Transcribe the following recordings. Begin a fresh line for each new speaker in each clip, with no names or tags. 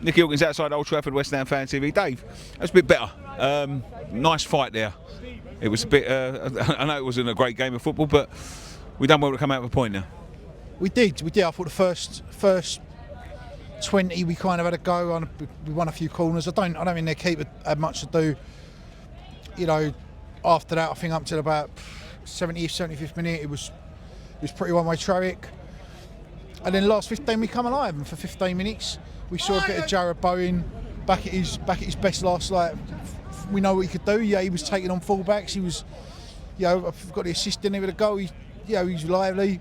Nicky Hawkins outside Old Trafford, West Ham Fan TV. Dave, that's a bit better. Nice fight there. It was a bit. I know it wasn't a great game of football, but we done well to come out with a point now.
We did. I thought the first 20 we kind of had a go on. We won a few corners. I don't think their keeper had much to do. You know, after that, I think up till about 70th, 75th minute, it was pretty one-way traffic. And then the last 15 we come alive, and for 15 minutes we saw a bit of Jarrod Bowen back at his best last. Like, we know what he could do. Yeah, he was taking on fullbacks. He was, I've got the assist in there with a goal. He was lively.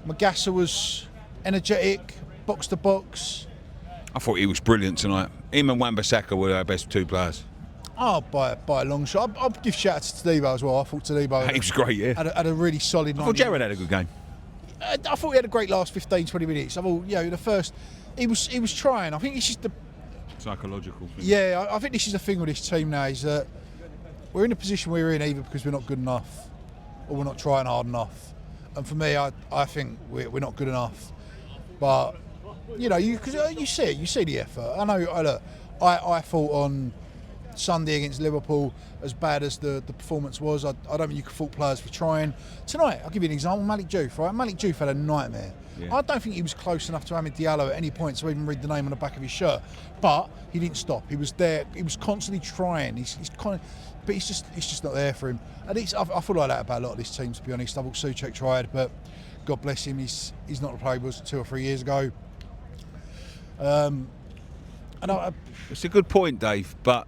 Magassa was energetic, box to box.
I thought he was brilliant tonight. Him and Wan-Bissaka were our best two players.
Oh, by a long shot. I'll give shout out to Todibo as well. I thought Todibo
He was great, yeah.
had a really solid.
I thought Jarrod had a good game.
I thought he had a great last 15, 20 minutes. I thought, the first, he was trying. I think this is the
psychological thing.
Yeah, I think this is the thing with this team now, is that we're in the position we're in either because we're not good enough or we're not trying hard enough. And for me, I think we're not good enough. But because you see the effort. I know. I thought on Sunday against Liverpool, as bad as the performance was, I don't think you could fault players for trying. Tonight, I'll give you an example. Malik Diouf, right? Malik Diouf had a nightmare. Yeah. I don't think he was close enough to Hamid Diallo at any point to even read the name on the back of his shirt. But he didn't stop. He was there. He was constantly trying. But it's just not there for him. And I feel like that about a lot of this team, to be honest. I thought Souček tried, but God bless him, he's not the player he was 2 or 3 years ago.
It's a good point, Dave, but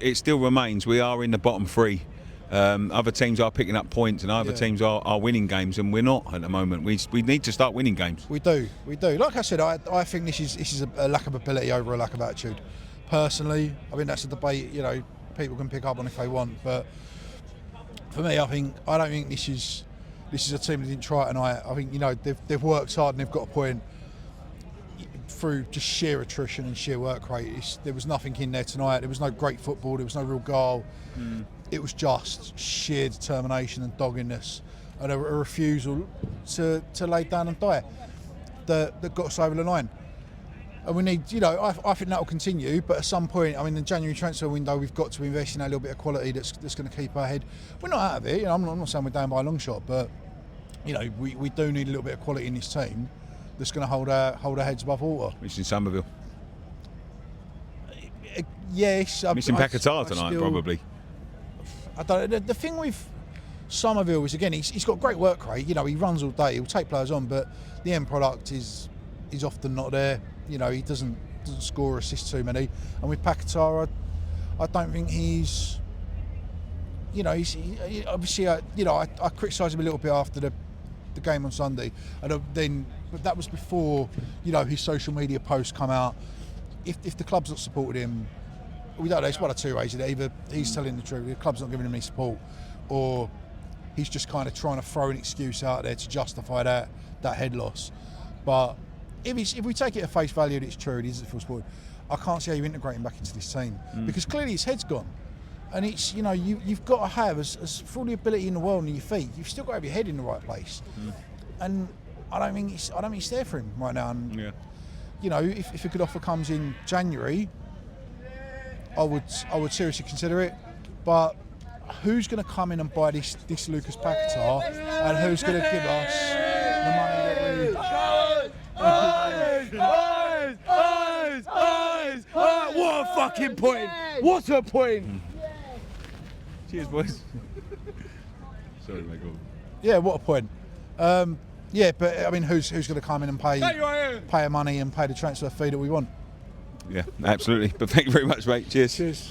it still remains we are in the bottom three. Other teams are picking up points and other teams are winning games, and we're not at the moment. We need to start winning games.
We do. Like I said, I think this is a lack of ability over a lack of attitude. Personally, I mean, that's a debate, people can pick up on if they want, but for me, I don't think this is a team that didn't try it tonight. I think they've worked hard and they've got a point through just sheer attrition and sheer work rate. There was nothing in there tonight. There was no great football. There was no real goal. It was just sheer determination and doggedness and a refusal to lay down and die that got us over the line. And we need, I think that will continue, but at some point, I mean, the January transfer window, we've got to invest in a little bit of quality that's going to keep our head. We're not out of it. I'm not saying we're down by a long shot, but we do need a little bit of quality in this team that's going to hold our heads above water.
Missing Somerville.
Yes.
Missing Paquetá tonight, probably.
I don't. The thing with Somerville is, again, he's got great work rate. He runs all day. He'll take players on, but the end product is often not there. He doesn't score or assist too many. And with Paquetá, I don't think he's. He obviously. I criticised him a little bit after the game on Sunday, and but that was before his social media posts come out. If the club's not supported him, we don't know. It's one of two ways. Either he's telling the truth, the club's not giving him any support, or he's just kind of trying to throw an excuse out there to justify that head loss. But if we take it at face value that it's true, it is full sport, I can't see how you integrate him back into this team because clearly his head's gone. And it's you've got to have as full the ability in the world on your feet. You've still got to have your head in the right place. And I don't think it's there for him right now. And if a good offer comes in January, I would seriously consider it. But who's going to come in and buy this Lucas Paquetá, and who's going to give us the money that we?
What a fucking point! What a point!
Cheers, boys. Sorry, mate.
Yeah, what a point. But I mean, who's going to come in and pay our money and pay the transfer fee that we want?
Yeah, absolutely. But thank you very much, mate. Cheers.
Cheers.